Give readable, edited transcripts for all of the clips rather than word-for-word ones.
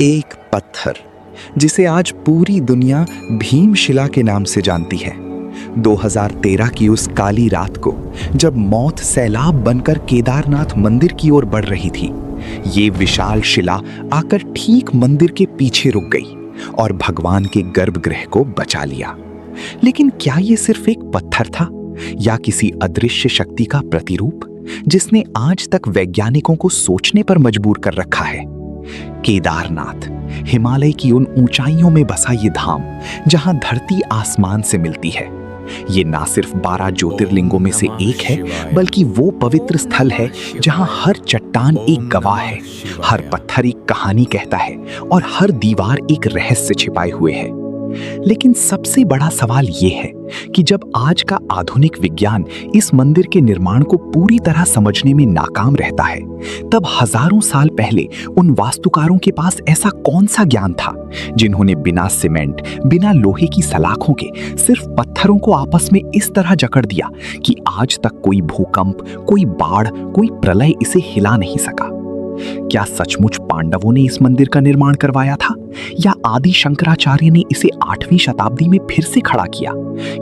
एक पत्थर जिसे आज पूरी दुनिया भीमशिला के नाम से जानती है। 2013 की उस काली रात को जब मौत सैलाब बनकर केदारनाथ मंदिर की ओर बढ़ रही थी, ये विशाल शिला आकर ठीक मंदिर के पीछे रुक गई और भगवान के गर्भगृह को बचा लिया। लेकिन क्या ये सिर्फ एक पत्थर था या किसी अदृश्य शक्ति का प्रतिरूप जिसने आज तक वैज्ञानिकों को सोचने पर मजबूर कर रखा है? केदारनाथ, हिमालय की उन ऊंचाइयों में बसा ये धाम जहां धरती आसमान से मिलती है। ये ना सिर्फ 12 ज्योतिर्लिंगों में से एक है, बल्कि वो पवित्र स्थल है जहां हर चट्टान एक गवाह है, हर पत्थर एक कहानी कहता है और हर दीवार एक रहस्य छिपाए हुए है। लेकिन सबसे बड़ा सवाल ये है कि जब आज का आधुनिक विज्ञान इस मंदिर के निर्माण को पूरी तरह समझने में नाकाम रहता है, तब हजारों साल पहले उन वास्तुकारों के पास ऐसा कौन सा ज्ञान था जिन्होंने बिना सीमेंट, बिना लोहे की सलाखों के सिर्फ पत्थरों को आपस में इस तरह जकड़ दिया कि आज तक कोई भूकंप, कोई बाढ़, कोई प्रलय इसे हिला नहीं सका। क्या सचमुच पांडवों ने इस मंदिर का निर्माण करवाया था, या आदि शंकराचार्य ने इसे 8वीं शताब्दी में फिर से खड़ा किया,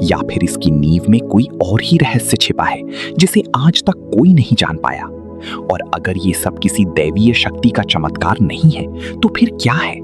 या फिर इसकी नींव में कोई और ही रहस्य छिपा है जिसे आज तक कोई नहीं जान पाया? और अगर ये सब किसी दैवीय शक्ति का चमत्कार नहीं है, तो फिर क्या है?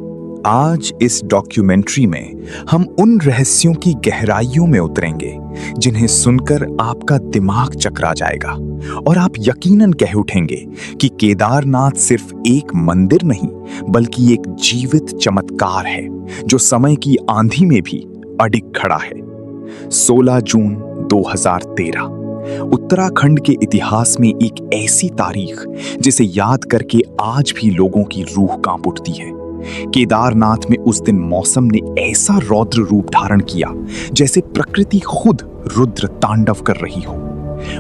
आज इस डॉक्यूमेंट्री में हम उन रहस्यों की गहराइयों में उतरेंगे जिन्हें सुनकर आपका दिमाग चकरा जाएगा और आप यकीनन कह उठेंगे कि केदारनाथ सिर्फ एक मंदिर नहीं, बल्कि एक जीवित चमत्कार है जो समय की आंधी में भी अडिग खड़ा है। 16 जून 2013 उत्तराखंड के इतिहास में एक ऐसी तारीख जिसे याद करके आज भी लोगों की रूह कांप उठती है। केदारनाथ में उस दिन मौसम ने ऐसा रौद्र रूप धारण किया जैसे प्रकृति खुद रुद्र तांडव कर रही हो।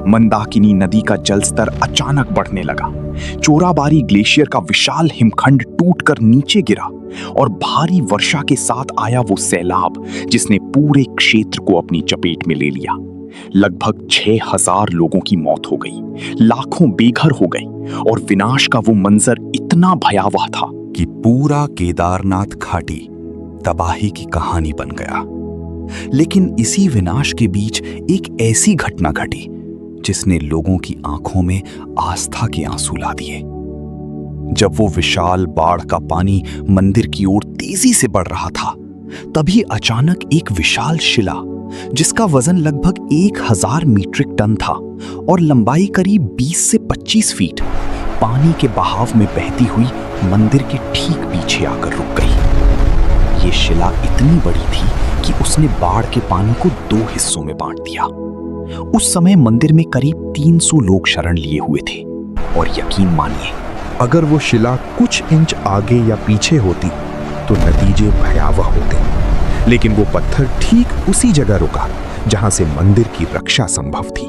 मंदाकिनी नदी का जलस्तर अचानक बढ़ने लगा। चोराबारी ग्लेशियर का विशाल हिमखंड टूटकर नीचे गिरा और भारी वर्षा के साथ आया वो सैलाब जिसने पूरे क्षेत्र को अपनी चपेट में ले लिया। लगभग 6000 लोगों की मौत हो गई, लाखों बेघर हो गए और विनाश का वो मंजर इतना भयावह था कि पूरा केदारनाथ घाटी तबाही की कहानी बन गया। लेकिन इसी विनाश के बीच एक ऐसी घटना घटी जिसने लोगों की आंखों में आस्था के आंसू ला दिए। जब वो विशाल बाढ़ का पानी मंदिर की ओर तेजी से बढ़ रहा था, तभी अचानक एक विशाल शिला जिसका वजन लगभग 1000 मीट्रिक टन था और लंबाई करीब 20 से 25 फीट, पानी के बहाव में बहती हुई मंदिर के ठीक पीछे आकर रुक गई। ये शिला इतनी बड़ी थी कि उसने बाढ़ के पानी को 2 हिस्सों में बांट दिया। उस समय मंदिर में करीब 300 लोग शरण लिए हुए थे और यकीन मानिए, अगर वो शिला कुछ इंच आगे या पीछे होती तो नतीजे भयावह होते। लेकिन वो पत्थर ठीक उसी जगह रुका जहां से मंदिर की रक्षा संभव थी।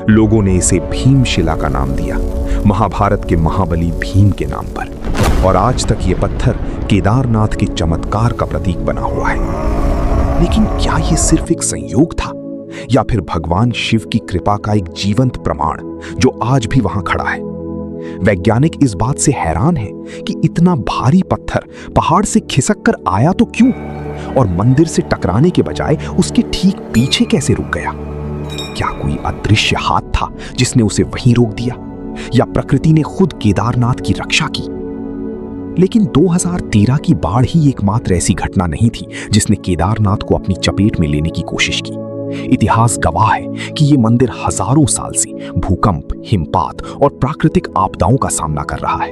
लोगों ने इसे भीमशिला का नाम दिया, महाभारत के महाबली भीम के नाम पर। और आज तक ये पत्थर केदारनाथ के चमत्कार का प्रतीक बना हुआ है। लेकिन क्या ये सिर्फ एक संयोग था, या फिर भगवान शिव की कृपा का एक जीवंत प्रमाण जो आज भी वहां खड़ा है? वैज्ञानिक इस बात से हैरान है कि इतना भारी पत्थर पहाड़ से खिसक कर आया तो क्यों, और मंदिर से टकराने के बजाय उसके ठीक पीछे कैसे रुक गया? क्या कोई अदृश्य हाथ था जिसने उसे वहीं रोक दिया, या प्रकृति ने खुद केदारनाथ की रक्षा की? लेकिन 2013 की बाढ़ ही एकमात्र ऐसी घटना नहीं थी जिसने केदारनाथ को अपनी चपेट में लेने की कोशिश की। इतिहास गवाह है कि ये मंदिर हजारों साल से भूकंप, हिमपात और प्राकृतिक आपदाओं का सामना कर रहा है,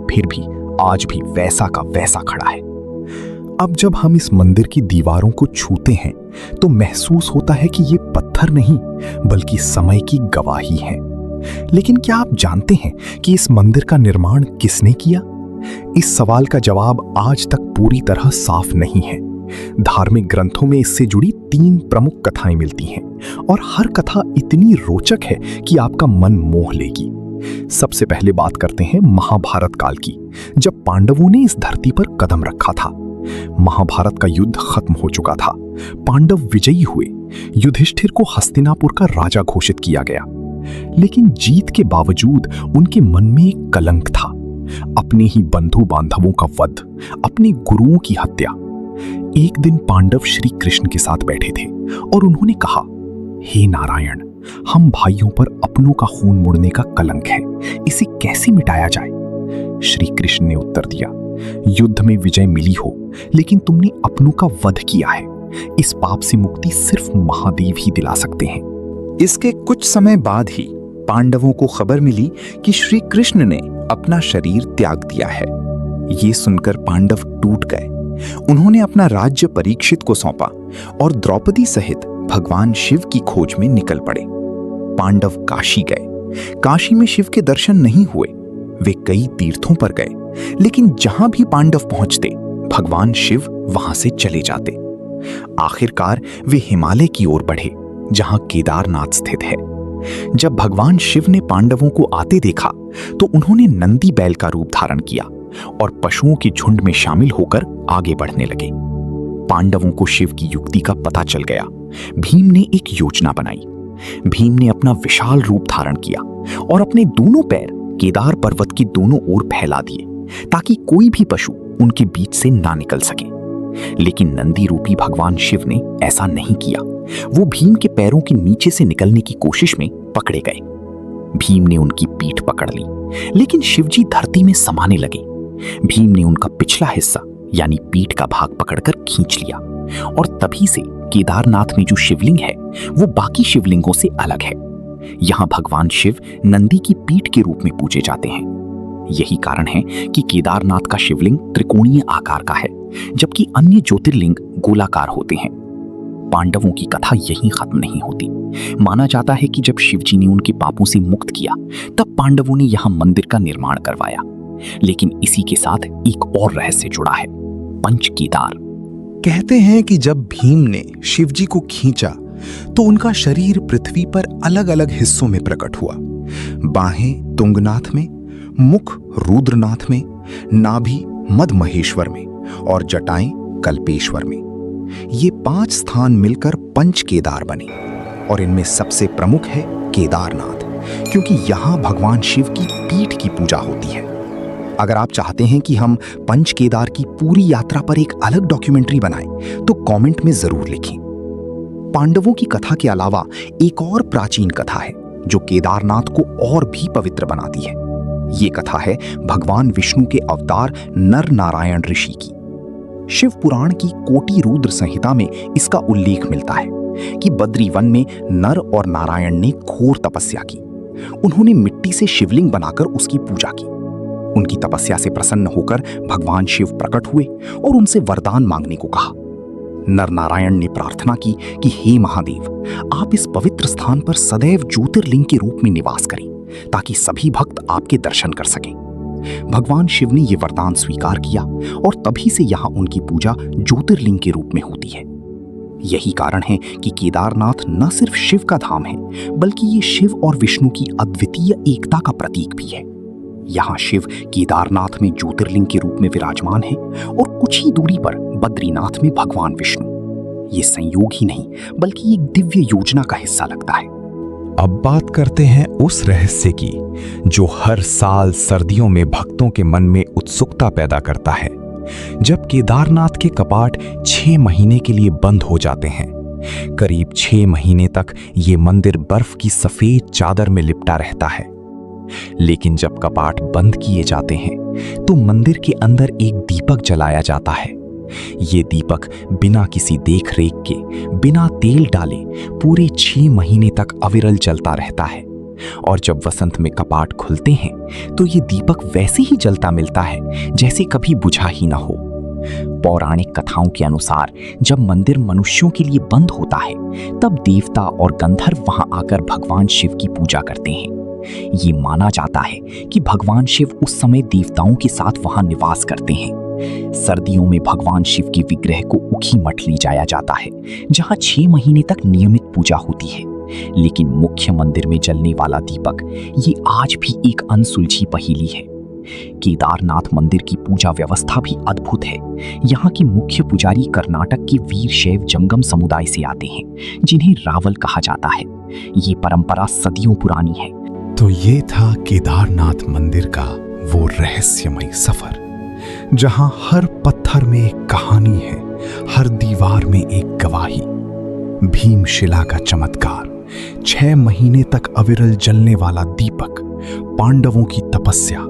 फिर भी आज भी वैसा का वैसा खड़ा है। अब जब हम इस मंदिर की दीवारों को छूते हैं तो महसूस होता है कि ये पत्थर नहीं, बल्कि समय की गवाही है। लेकिन क्या आप जानते हैं कि इस मंदिर का निर्माण किसने किया? इस सवाल का जवाब आज तक पूरी तरह साफ नहीं है। धार्मिक ग्रंथों में इससे जुड़ी 3 प्रमुख कथाएं मिलती हैं और हर कथा इतनी रोचक है कि आपका मन मोह लेगी। सबसे पहले बात करते हैं महाभारत काल की, जब पांडवों ने इस धरती पर कदम रखा था। महाभारत का युद्ध खत्म हो चुका था, पांडव विजयी हुए, युधिष्ठिर को हस्तिनापुर का राजा घोषित किया गया। लेकिन जीत के बावजूद उनके मन में एक कलंक था। अपने ही बंधु बांधवों का वध, अपने गुरुओं की हत्या। एक दिन पांडव श्री कृष्ण के साथ बैठे थे और उन्होंने कहा, हे नारायण, हम भाइयों पर अपनों का खून मुड़ने का कलंक है, इसे कैसे मिटाया जाए? श्री कृष्ण ने उत्तर दिया, युद्ध में विजय मिली हो, लेकिन तुमने अपनों का वध किया है। इस पाप से मुक्ति सिर्फ महादेव ही दिला सकते हैं। इसके कुछ समय बाद ही पांडवों को खबर मिली कि श्री कृष्ण ने अपना शरीर त्याग दिया है। ये सुनकर पांडव टूट गए। उन्होंने अपना राज्य परीक्षित को सौंपा और द्रौपदी सहित भगवान शिव की खोज में निकल पड़े। पांडव काशी गए। काशी में शिव के दर्शन नहीं हुए। वे कई तीर्थों पर गए, लेकिन जहां भी पांडव पहुंचते, भगवान शिव वहां से चले जाते। आखिरकार वे हिमालय की ओर बढ़े, जहां केदारनाथ स्थित है। जब भगवान शिव ने पांडवों को आते देखा, तो उन्होंने नंदी बैल का रूप धारण किया और पशुओं के झुंड में शामिल होकर आगे बढ़ने लगे। पांडवों को शिव की युक्ति का पता चल गया। भीम ने एक योजना बनाई। भीम ने अपना विशाल रूप धारण किया और अपने दोनों पैर केदार पर्वत की दोनों ओर फैला दिए, ताकि कोई भी पशु उनके बीच से ना निकल सके। लेकिन नंदी रूपी भगवान शिव ने ऐसा नहीं किया। वो भीम के पैरों के नीचे से निकलने की कोशिश में पकड़े गए। भीम ने उनकी पीठ पकड़ ली, लेकिन शिवजी धरती में समाने लगे। भीम ने उनका पिछला हिस्सा यानी पीठ का भाग पकड़कर खींच लिया और तभी से केदारनाथ में जो शिवलिंग है वो बाकी शिवलिंगों से अलग है। यहाँ भगवान शिव नंदी की पीठ के रूप में पूजे जाते हैं। यही कारण है कि केदारनाथ का शिवलिंग त्रिकोणीय आकार का है, जबकि अन्य ज्योतिर्लिंग गोलाकार होते हैं। पांडवों की कथा यहीं खत्म नहीं होती। माना जाता है कि जब शिवजी ने उनके पापों से मुक्त किया, तब पांडवों ने यहाँ मंदिर का निर्माण करवाया। लेकिन इसी के साथ एक और रहस्य जुड़ा है, पंच केदार। कहते हैं कि जब भीम ने शिवजी को खींचा, तो उनका शरीर पृथ्वी पर अलग अलग हिस्सों में प्रकट हुआ। बाहें तुंगनाथ में, मुख रुद्रनाथ में, नाभि मदमहेश्वर में और जटाएं कल्पेश्वर में। ये 5 स्थान मिलकर पंच केदार बने और इनमें सबसे प्रमुख है केदारनाथ, क्योंकि यहां भगवान शिव की पीठ की पूजा होती है। अगर आप चाहते हैं कि हम पंच केदार की पूरी यात्रा पर एक अलग डॉक्यूमेंट्री बनाएं, तो कमेंट में जरूर लिखें। पांडवों की कथा के अलावा एक और प्राचीन कथा है जो केदारनाथ को और भी पवित्र बनाती है। ये कथा है भगवान विष्णु के अवतार नर नारायण ऋषि की। शिव पुराण की कोटि रुद्र संहिता में इसका उल्लेख मिलता है कि बद्री वन में नर और नारायण ने घोर तपस्या की। उन्होंने मिट्टी से शिवलिंग बनाकर उसकी पूजा की। उनकी तपस्या से प्रसन्न होकर भगवान शिव प्रकट हुए और उनसे वरदान मांगने को कहा। नर नारायण ने प्रार्थना की कि हे महादेव, आप इस पवित्र स्थान पर सदैव ज्योतिर्लिंग के रूप में निवास करें, ताकि सभी भक्त आपके दर्शन कर सकें। भगवान शिव ने यह वरदान स्वीकार किया और तभी से यहाँ उनकी पूजा ज्योतिर्लिंग के रूप में होती है। यही कारण है कि केदारनाथ न सिर्फ शिव का धाम है, बल्कि ये शिव और विष्णु की अद्वितीय एकता का प्रतीक भी है। यहाँ शिव केदारनाथ में ज्योतिर्लिंग के रूप में विराजमान है और कुछ ही दूरी पर बद्रीनाथ में भगवान विष्णु। ये संयोग ही नहीं, बल्कि एक दिव्य योजना का हिस्सा लगता है। अब बात करते हैं उस रहस्य की जो हर साल सर्दियों में भक्तों के मन में उत्सुकता पैदा करता है। जब केदारनाथ के कपाट 6 महीने के लिए बंद हो जाते हैं। करीब 6 महीने तक ये मंदिर बर्फ की सफेद चादर में लिपटा रहता है। लेकिन जब कपाट बंद किए जाते हैं तो मंदिर के अंदर एक दीपक जलाया जाता है। ये दीपक बिना किसी देख रेख के, बिना तेल डाले पूरे 6 महीने तक अविरल जलता रहता है। और जब वसंत में कपाट खुलते हैं तो ये दीपक वैसे ही जलता मिलता है जैसे कभी बुझा ही ना हो। पौराणिक कथाओं के अनुसार जब मंदिर मनुष्यों के लिए बंद होता है, तब देवता और गंधर्व वहां आकर भगवान शिव की पूजा करते हैं। ये माना जाता है कि भगवान शिव उस समय देवताओं के साथ वहां निवास करते हैं। सर्दियों में भगवान शिव के विग्रह को उखी मठ ले जाया जाता है, जहां 6 महीने तक नियमित पूजा होती है। लेकिन मुख्य मंदिर में जलने वाला दीपक ये आज भी एक अनसुलझी पहेली है। केदारनाथ मंदिर की पूजा व्यवस्था भी अद्भुत है। यहाँ के मुख्य पुजारी कर्नाटक के वीर शैव जंगम समुदाय से आते हैं, जिन्हें रावल कहा जाता है। ये परंपरा सदियों पुरानी है। तो ये था केदारनाथ मंदिर का वो रहस्यमयी सफर जहां हर पत्थर में एक कहानी है, हर दीवार में एक गवाही। भीमशिला का चमत्कार, 6 महीने तक अविरल जलने वाला दीपक, पांडवों की तपस्या,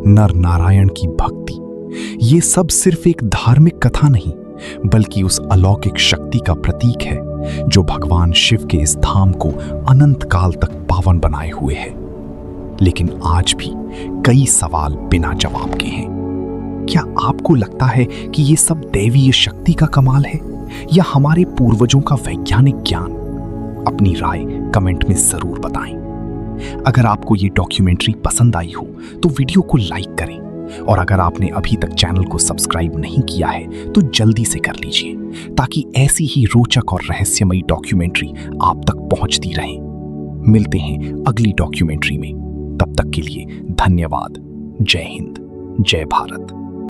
नर नारायण की भक्ति, ये सब सिर्फ एक धार्मिक कथा नहीं बल्कि उस अलौकिक शक्ति का प्रतीक है जो भगवान शिव के इस धाम को अनंत काल तक पावन बनाए हुए है। लेकिन आज भी कई सवाल बिना जवाब के हैं। क्या आपको लगता है कि ये सब दैवीय शक्ति का कमाल है या हमारे पूर्वजों का वैज्ञानिक ज्ञान? अपनी राय कमेंट में जरूर बताएं। अगर आपको ये डॉक्यूमेंट्री पसंद आई हो तो वीडियो को लाइक करें, और अगर आपने अभी तक चैनल को सब्सक्राइब नहीं किया है तो जल्दी से कर लीजिए ताकि ऐसी ही रोचक और रहस्यमयी डॉक्यूमेंट्री आप तक पहुंचती रहे। मिलते हैं अगली डॉक्यूमेंट्री में, तब तक के लिए धन्यवाद। जय हिंद, जय भारत।